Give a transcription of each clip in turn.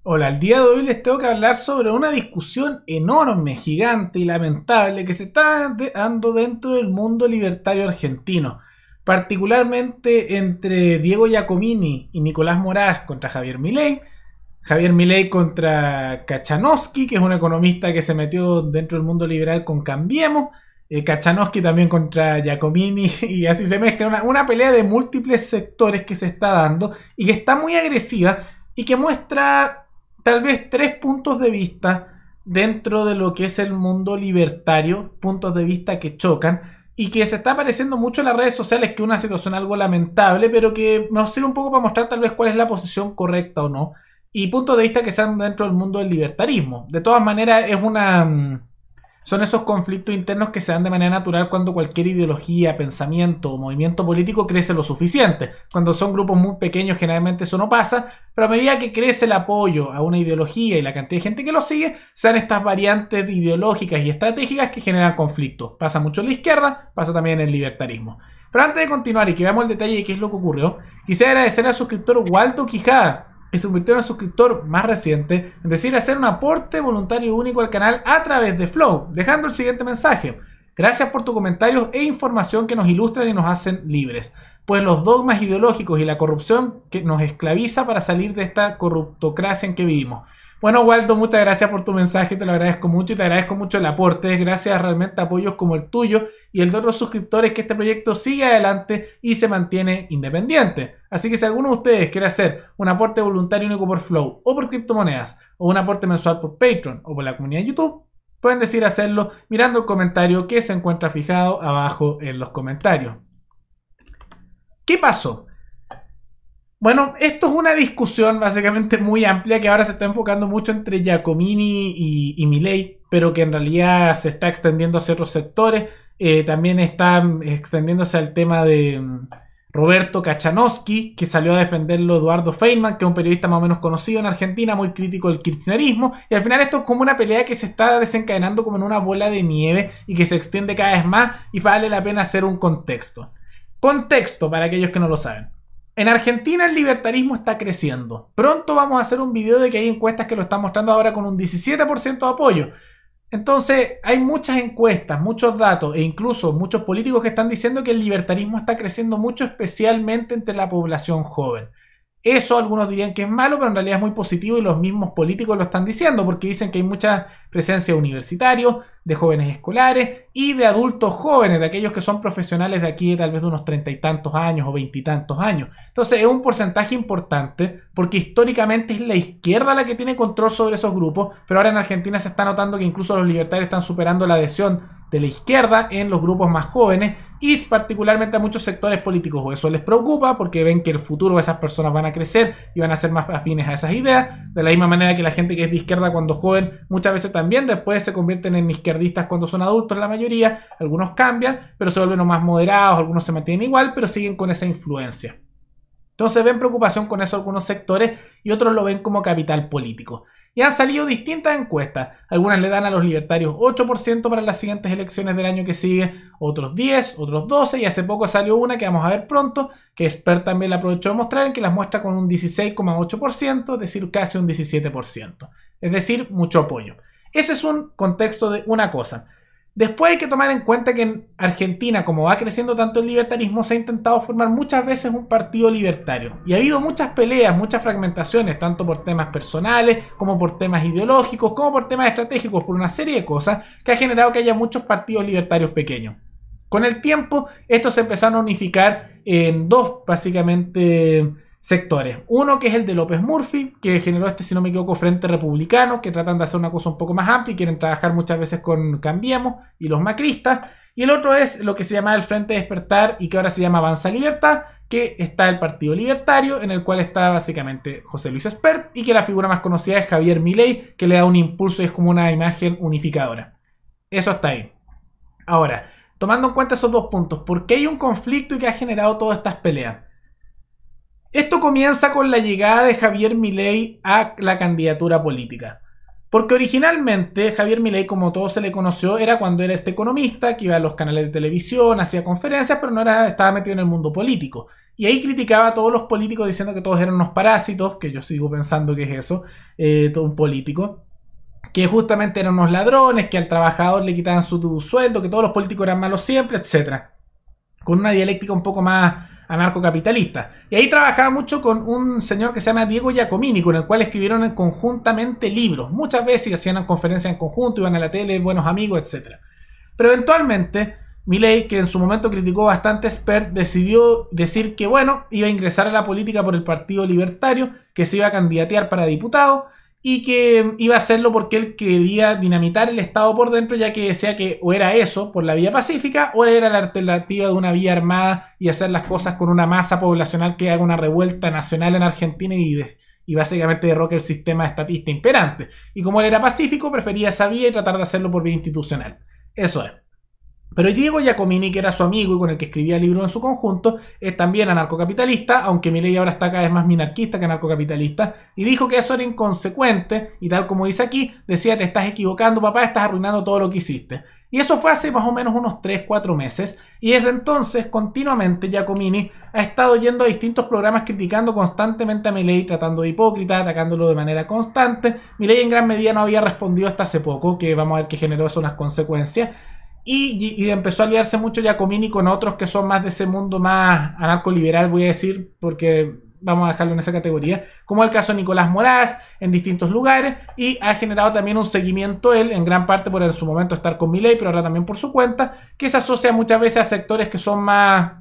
Hola, el día de hoy les tengo que hablar sobre una discusión enorme, gigante y lamentable que se está dando dentro del mundo libertario argentino, particularmente entre Diego Giacomini y Nicolás Moraz contra Javier Milei contra Kachanowski, que es un economista que se metió dentro del mundo liberal con Cambiemos, Kachanowski también contra Giacomini, y así se mezcla una pelea de múltiples sectores que se está dando y que está muy agresiva y que muestra tal vez tres puntos de vista dentro de lo que es el mundo libertario, puntos de vista que chocan y que se está apareciendo mucho en las redes sociales, que es una situación algo lamentable, pero que nos sirve un poco para mostrar tal vez cuál es la posición correcta o no, y puntos de vista que sean dentro del mundo del libertarismo. De todas maneras, son esos conflictos internos que se dan de manera natural cuando cualquier ideología, pensamiento o movimiento político crece lo suficiente. Cuando son grupos muy pequeños generalmente eso no pasa, pero a medida que crece el apoyo a una ideología y la cantidad de gente que lo sigue, se dan estas variantes ideológicas y estratégicas que generan conflictos. Pasa mucho en la izquierda, pasa también en el libertarismo. Pero antes de continuar y que veamos el detalle de qué es lo que ocurrió, quisiera agradecer al suscriptor Waldo Quijada, que se convirtió en el suscriptor más reciente, es decir, hacer un aporte voluntario único al canal a través de Flow, dejando el siguiente mensaje: gracias por tus comentarios e información que nos ilustran y nos hacen libres, pues los dogmas ideológicos y la corrupción que nos esclaviza para salir de esta corruptocracia en que vivimos. Bueno, Waldo, muchas gracias por tu mensaje, te lo agradezco mucho y te agradezco mucho el aporte. Gracias realmente a apoyos como el tuyo y el de otros suscriptores que este proyecto sigue adelante y se mantiene independiente. Así que si alguno de ustedes quiere hacer un aporte voluntario único por Flow o por criptomonedas, o un aporte mensual por Patreon o por la comunidad de YouTube, pueden decidir hacerlo mirando el comentario que se encuentra fijado abajo en los comentarios. ¿Qué pasó? Bueno, esto es una discusión básicamente muy amplia que ahora se está enfocando mucho entre Giacomini y Milei, pero que en realidad se está extendiendo hacia otros sectores. También está extendiéndose al tema de Roberto Kachanowski, que salió a defenderlo Eduardo Feynman, que es un periodista más o menos conocido en Argentina, muy crítico del kirchnerismo. Y al final esto es como una pelea que se está desencadenando como en una bola de nieve y que se extiende cada vez más, y vale la pena hacer un contexto. Contexto para aquellos que no lo saben. En Argentina el libertarismo está creciendo. Pronto vamos a hacer un video de que hay encuestas que lo están mostrando ahora con un 17% de apoyo. Entonces hay muchas encuestas, muchos datos e incluso muchos políticos que están diciendo que el libertarismo está creciendo mucho, especialmente entre la población joven. Eso algunos dirían que es malo, pero en realidad es muy positivo y los mismos políticos lo están diciendo porque dicen que hay mucha presencia de universitarios, de jóvenes escolares y de adultos jóvenes, de aquellos que son profesionales de aquí tal vez de unos 30 y tantos años o 20 y tantos años. Entonces es un porcentaje importante porque históricamente es la izquierda la que tiene control sobre esos grupos, pero ahora en Argentina se está notando que incluso los libertarios están superando la adhesión de la izquierda en los grupos más jóvenes y particularmente a muchos sectores políticos. Eso les preocupa porque ven que el futuro de esas personas van a crecer y van a ser más afines a esas ideas, de la misma manera que la gente que es de izquierda cuando joven muchas veces también después se convierten en izquierdistas cuando son adultos, la mayoría. Algunos cambian pero se vuelven más moderados, algunos se mantienen igual pero siguen con esa influencia. Entonces ven preocupación con eso algunos sectores y otros lo ven como capital político. Y han salido distintas encuestas. Algunas le dan a los libertarios 8% para las siguientes elecciones del año que sigue, otros 10, otros 12, y hace poco salió una que vamos a ver pronto, que Expert también la aprovechó de mostrar, en que las muestra con un 16,8%, es decir, casi un 17%. Es decir, mucho apoyo. Ese es un contexto de una cosa. Después hay que tomar en cuenta que en Argentina, como va creciendo tanto el libertarismo, se ha intentado formar muchas veces un partido libertario. Y ha habido muchas peleas, muchas fragmentaciones, tanto por temas personales, como por temas ideológicos, como por temas estratégicos, por una serie de cosas que ha generado que haya muchos partidos libertarios pequeños. Con el tiempo, estos se empezaron a unificar en dos, básicamente, sectores. Uno que es el de López Murphy, que generó si no me equivoco, Frente Republicano, que tratan de hacer una cosa un poco más amplia y quieren trabajar muchas veces con Cambiemos y los macristas. Y el otro es lo que se llama el Frente Despertar y que ahora se llama Avanza Libertad, que está el Partido Libertario, en el cual está básicamente José Luis Espert y que la figura más conocida es Javier Milei, que le da un impulso y es como una imagen unificadora. Eso está ahí. Ahora, tomando en cuenta esos dos puntos, ¿por qué hay un conflicto y que ha generado todas estas peleas? Esto comienza con la llegada de Javier Milei a la candidatura política. Porque originalmente Javier Milei, como todo se le conoció, era cuando era este economista que iba a los canales de televisión, hacía conferencias, pero no estaba metido en el mundo político. Y ahí criticaba a todos los políticos diciendo que todos eran unos parásitos, que yo sigo pensando que es eso, todo un político, que justamente eran unos ladrones, que al trabajador le quitaban su sueldo, que todos los políticos eran malos siempre, etc. Con una dialéctica un poco más anarcocapitalista. Y ahí trabajaba mucho con un señor que se llama Diego Giacomini, con el cual escribieron conjuntamente libros. Muchas veces hacían conferencias en conjunto, iban a la tele, buenos amigos, etc. Pero eventualmente Milei, que en su momento criticó bastante a Spert, decidió decir que bueno, iba a ingresar a la política por el Partido Libertario, que se iba a candidatear para diputado y que iba a hacerlo porque él quería dinamitar el Estado por dentro, ya que decía que o era eso por la vía pacífica o era la alternativa de una vía armada y hacer las cosas con una masa poblacional que haga una revuelta nacional en Argentina y básicamente derroque el sistema estatista imperante. Y como él era pacífico, prefería esa vía y tratar de hacerlo por vía institucional. Eso es. Pero Diego Giacomini, que era su amigo y con el que escribía libros en su conjunto, es también anarcocapitalista, aunque Milei ahora está cada vez más minarquista que anarcocapitalista, y dijo que eso era inconsecuente, y tal como dice aquí, decía: te estás equivocando, papá, estás arruinando todo lo que hiciste. Y eso fue hace más o menos unos 3-4 meses, y desde entonces, continuamente, Giacomini ha estado yendo a distintos programas criticando constantemente a Milei, tratando de hipócrita, atacándolo de manera constante. Milei en gran medida no había respondido hasta hace poco, que vamos a ver que generó eso unas consecuencias. Y empezó a aliarse mucho Giacomini con otros que son más de ese mundo más anarcoliberal, voy a decir, porque vamos a dejarlo en esa categoría, como el caso de Nicolás Moraz, en distintos lugares, y ha generado también un seguimiento él, en gran parte por en su momento estar con Milei, pero ahora también por su cuenta, que se asocia muchas veces a sectores que son más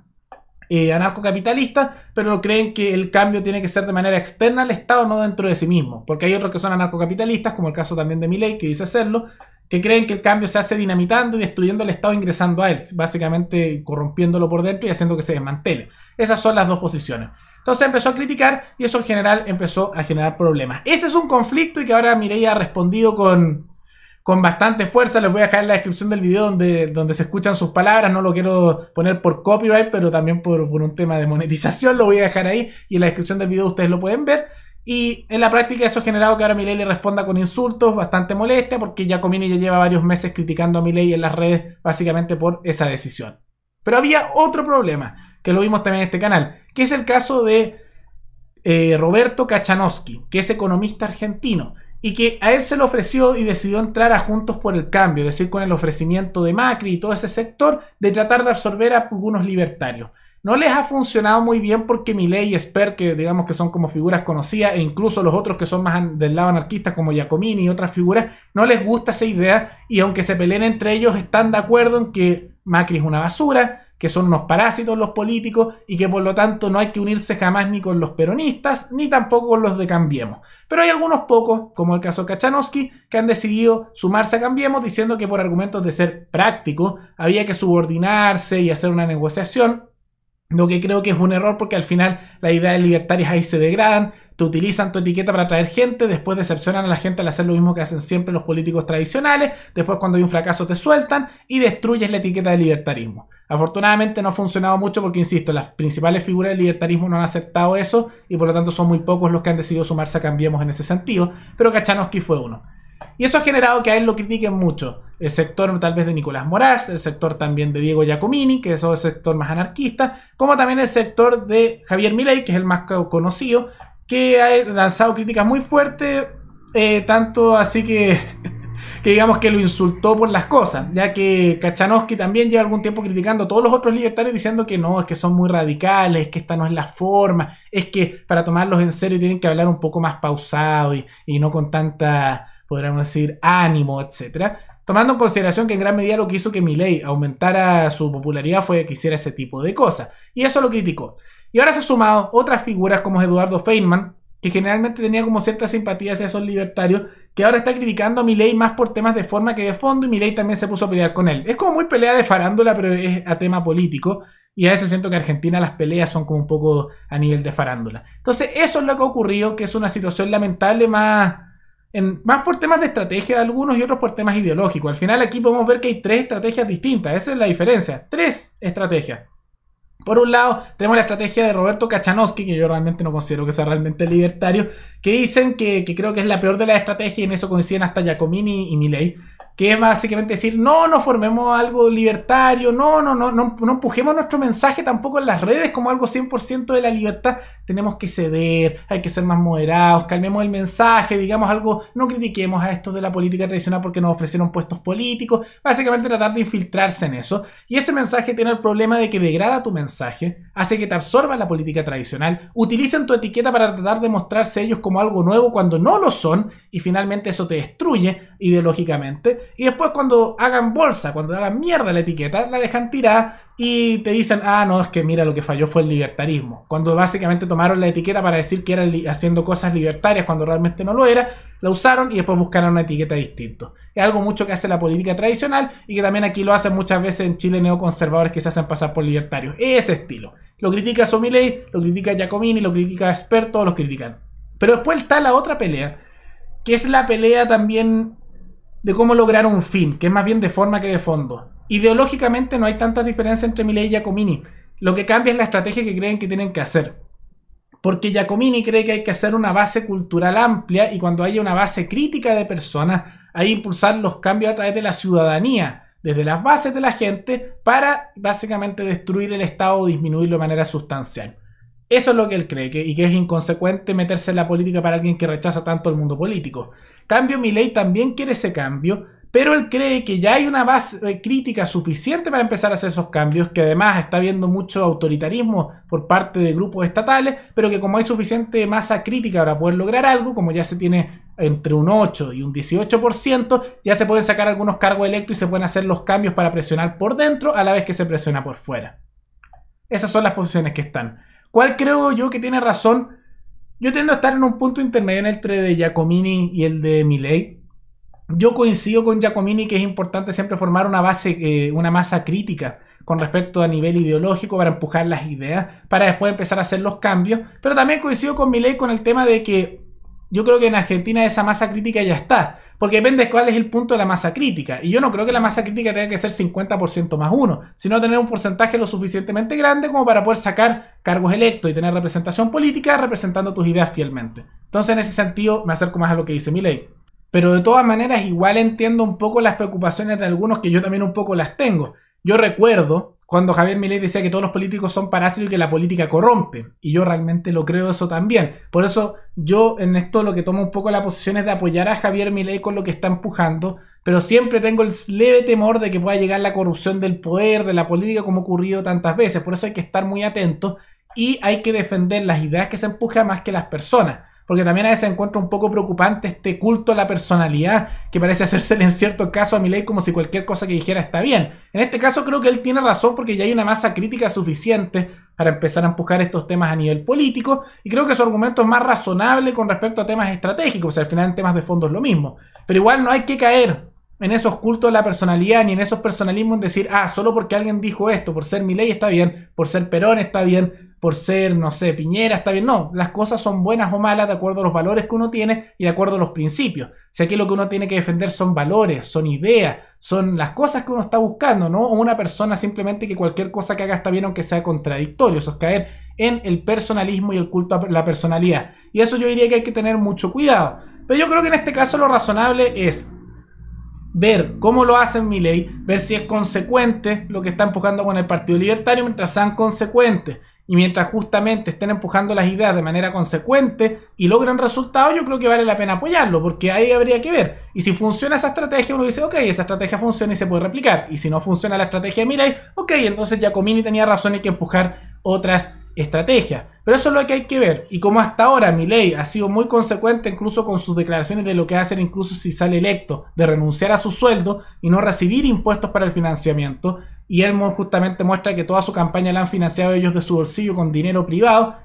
anarcocapitalistas, pero creen que el cambio tiene que ser de manera externa al Estado, no dentro de sí mismo, porque hay otros que son anarcocapitalistas, como el caso también de Milei, que dice serlo, que creen que el cambio se hace dinamitando y destruyendo el Estado, ingresando a él, básicamente corrompiéndolo por dentro y haciendo que se desmantele. Esas son las dos posiciones. Entonces empezó a criticar y eso en general empezó a generar problemas. Ese es un conflicto y que ahora Milei ha respondido con bastante fuerza. Les voy a dejar en la descripción del video donde se escuchan sus palabras. No lo quiero poner por copyright, pero también por un tema de monetización lo voy a dejar ahí y en la descripción del video ustedes lo pueden ver. Y en la práctica eso ha generado que ahora Milei le responda con insultos, bastante molestia, porque Giacomini ya lleva varios meses criticando a Milei en las redes básicamente por esa decisión. Pero había otro problema, que lo vimos también en este canal, que es el caso de Roberto Kachanowski, que es economista argentino, y que a él se le ofreció y decidió entrar a Juntos por el Cambio, es decir, con el ofrecimiento de Macri y todo ese sector de tratar de absorber a algunos libertarios. No les ha funcionado muy bien porque Milei y Spert, que digamos que son como figuras conocidas, e incluso los otros que son más del lado anarquista como Giacomini y otras figuras, no les gusta esa idea y aunque se peleen entre ellos están de acuerdo en que Macri es una basura, que son unos parásitos los políticos y que por lo tanto no hay que unirse jamás ni con los peronistas ni tampoco con los de Cambiemos. Pero hay algunos pocos, como el caso de Kachanowski, que han decidido sumarse a Cambiemos diciendo que por argumentos de ser práctico había que subordinarse y hacer una negociación. Lo que creo que es un error porque al final las ideas libertarias ahí se degradan, te utilizan tu etiqueta para atraer gente, después decepcionan a la gente al hacer lo mismo que hacen siempre los políticos tradicionales, después cuando hay un fracaso te sueltan y destruyes la etiqueta de libertarismo. Afortunadamente no ha funcionado mucho porque, insisto, las principales figuras del libertarismo no han aceptado eso y por lo tanto son muy pocos los que han decidido sumarse a Cambiemos en ese sentido, pero Kachanowski fue uno. Y eso ha generado que a él lo critiquen mucho. El sector tal vez de Nicolás Moraz, el sector también de Diego Giacomini, que es el sector más anarquista, como también el sector de Javier Milei, que es el más conocido, que ha lanzado críticas muy fuertes, tanto así que digamos que lo insultó por las cosas, ya que Kachanowski también lleva algún tiempo criticando a todos los otros libertarios diciendo que no, es que son muy radicales, es que esta no es la forma, es que para tomarlos en serio tienen que hablar un poco más pausado y no con tanta, podríamos decir, ánimo, etcétera. Tomando en consideración que en gran medida lo que hizo que Milei aumentara su popularidad fue que hiciera ese tipo de cosas. Y eso lo criticó. Y ahora se han sumado otras figuras como Eduardo Feynman, que generalmente tenía como cierta simpatía hacia esos libertarios, que ahora está criticando a Milei más por temas de forma que de fondo, y Milei también se puso a pelear con él. Es como muy pelea de farándula, pero es a tema político. Y a veces siento que en Argentina las peleas son como un poco a nivel de farándula. Entonces eso es lo que ha ocurrido, que es una situación lamentable más por temas de estrategia de algunos y otros por temas ideológicos. Al final aquí podemos ver que hay tres estrategias distintas. Esa es la diferencia. Tres estrategias. Por un lado, tenemos la estrategia de Roberto Kachanowski, que yo realmente no considero que sea realmente libertario, que dicen que creo que es la peor de las estrategias y en eso coinciden hasta Giacomini y Milei, que es básicamente decir, no formemos algo libertario, no empujemos nuestro mensaje tampoco en las redes como algo 100% de la libertad. Tenemos que ceder, hay que ser más moderados, calmemos el mensaje, digamos algo, no critiquemos a estos de la política tradicional porque nos ofrecieron puestos políticos, básicamente tratar de infiltrarse en eso. Y ese mensaje tiene el problema de que degrada tu mensaje, hace que te absorba la política tradicional, utilicen tu etiqueta para tratar de mostrarse ellos como algo nuevo cuando no lo son, y finalmente eso te destruye ideológicamente. Y después cuando hagan bolsa, cuando hagan mierda la etiqueta, la dejan tirada y te dicen, no, es que mira, lo que falló fue el libertarismo. Cuando básicamente tomaron la etiqueta para decir que eran haciendo cosas libertarias cuando realmente no lo era, la usaron y después buscaron una etiqueta distinta. Es algo mucho que hace la política tradicional y que también aquí lo hacen muchas veces en Chile neoconservadores que se hacen pasar por libertarios. Ese estilo. Lo critica Milei, lo critica Giacomini, lo critica Spert, todos los critican. Pero después está la otra pelea, que es la pelea también de cómo lograr un fin, que es más bien de forma que de fondo. Ideológicamente no hay tanta diferencia entre Milei y Giacomini. Lo que cambia es la estrategia que creen que tienen que hacer. Porque Giacomini cree que hay que hacer una base cultural amplia y cuando haya una base crítica de personas, hay que impulsar los cambios a través de la ciudadanía, desde las bases de la gente, para básicamente destruir el Estado o disminuirlo de manera sustancial. Eso es lo que él cree, y que es inconsecuente meterse en la política para alguien que rechaza tanto el mundo político. Cambio, Milei también quiere ese cambio, pero él cree que ya hay una base crítica suficiente para empezar a hacer esos cambios, que además está habiendo mucho autoritarismo por parte de grupos estatales, pero que como hay suficiente masa crítica para poder lograr algo, como ya se tiene entre un 8 y un 18%, ya se pueden sacar algunos cargos electos y se pueden hacer los cambios para presionar por dentro a la vez que se presiona por fuera. Esas son las posiciones que están. ¿Cuál creo yo que tiene razón? Yo tiendo a estar en un punto intermedio entre el de Giacomini y el de Milei. Yo coincido con Giacomini que es importante siempre formar una base, una masa crítica con respecto a nivel ideológico para empujar las ideas, para después empezar a hacer los cambios. Pero también coincido con Milei con el tema de que yo creo que en Argentina esa masa crítica ya está. Porque depende de cuál es el punto de la masa crítica. Y yo no creo que la masa crítica tenga que ser 50% más 1, sino tener un porcentaje lo suficientemente grande como para poder sacar cargos electos y tener representación política representando tus ideas fielmente. Entonces, en ese sentido, me acerco más a lo que dice Milei. Pero de todas maneras, igual entiendo un poco las preocupaciones de algunos, que yo también un poco las tengo. Yo recuerdo cuando Javier Milei decía que todos los políticos son parásitos y que la política corrompe. Y yo realmente lo creo eso también. Por eso yo en esto lo que tomo un poco la posición es de apoyar a Javier Milei con lo que está empujando. Pero siempre tengo el leve temor de que pueda llegar la corrupción del poder, de la política, como ha ocurrido tantas veces. Por eso hay que estar muy atentos y hay que defender las ideas que se empujan más que las personas. Porque también a veces encuentro un poco preocupante este culto a la personalidad que parece hacérsele en cierto caso a Milei como si cualquier cosa que dijera está bien. En este caso creo que él tiene razón porque ya hay una masa crítica suficiente para empezar a empujar estos temas a nivel político y creo que su argumento es más razonable con respecto a temas estratégicos, o sea, al final en temas de fondo es lo mismo. Pero igual no hay que caer en esos cultos de la personalidad ni en esos personalismos en decir, solo porque alguien dijo esto, por ser Milei está bien, por ser Perón está bien, por ser, no sé, Piñera está bien. No, las cosas son buenas o malas de acuerdo a los valores que uno tiene y de acuerdo a los principios. O sea, aquí lo que uno tiene que defender son valores, son ideas, son las cosas que uno está buscando, ¿no? O una persona simplemente que cualquier cosa que haga está bien aunque sea contradictorio. Eso es caer en el personalismo y el culto a la personalidad. Y eso yo diría que hay que tener mucho cuidado. Pero yo creo que en este caso lo razonable es ver cómo lo hacen Milei, ver si es consecuente lo que está empujando con el Partido Libertario mientras sean consecuentes. Y mientras justamente estén empujando las ideas de manera consecuente y logran resultados, yo creo que vale la pena apoyarlo, porque ahí habría que ver. Y si funciona esa estrategia, uno dice, ok, esa estrategia funciona y se puede replicar. Y si no funciona la estrategia de Milei, ok, entonces Giacomini tenía razón, hay que empujar otras estrategias. Pero eso es lo que hay que ver. Y como hasta ahora Milei ha sido muy consecuente incluso con sus declaraciones de lo que va a hacer incluso si sale electo, de renunciar a su sueldo y no recibir impuestos para el financiamiento, y él justamente muestra que toda su campaña la han financiado ellos de su bolsillo con dinero privado,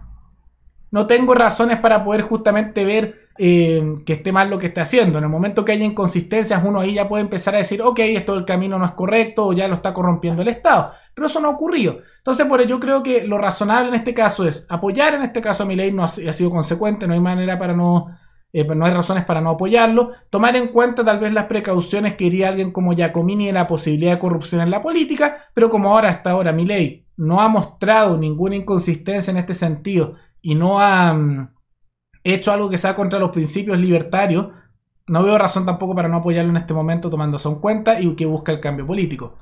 no tengo razones para poder justamente ver que esté mal lo que esté haciendo. En el momento que haya inconsistencias, uno ahí ya puede empezar a decir, ok, esto del camino no es correcto o ya lo está corrompiendo el Estado. Pero eso no ha ocurrido. Entonces, por ello yo creo que lo razonable en este caso es apoyar en este caso a Milei. No ha sido consecuente, no hay manera para no hay razones para no apoyarlo. Tomar en cuenta tal vez las precauciones que diría alguien como Giacomini de la posibilidad de corrupción en la política, pero como ahora hasta ahora Milei no ha mostrado ninguna inconsistencia en este sentido y no ha hecho algo que sea contra los principios libertarios, no veo razón tampoco para no apoyarlo en este momento tomando eso en cuenta y que busca el cambio político.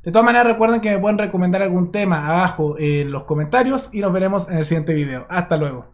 De todas maneras, recuerden que me pueden recomendar algún tema abajo en los comentarios y nos veremos en el siguiente video. Hasta luego.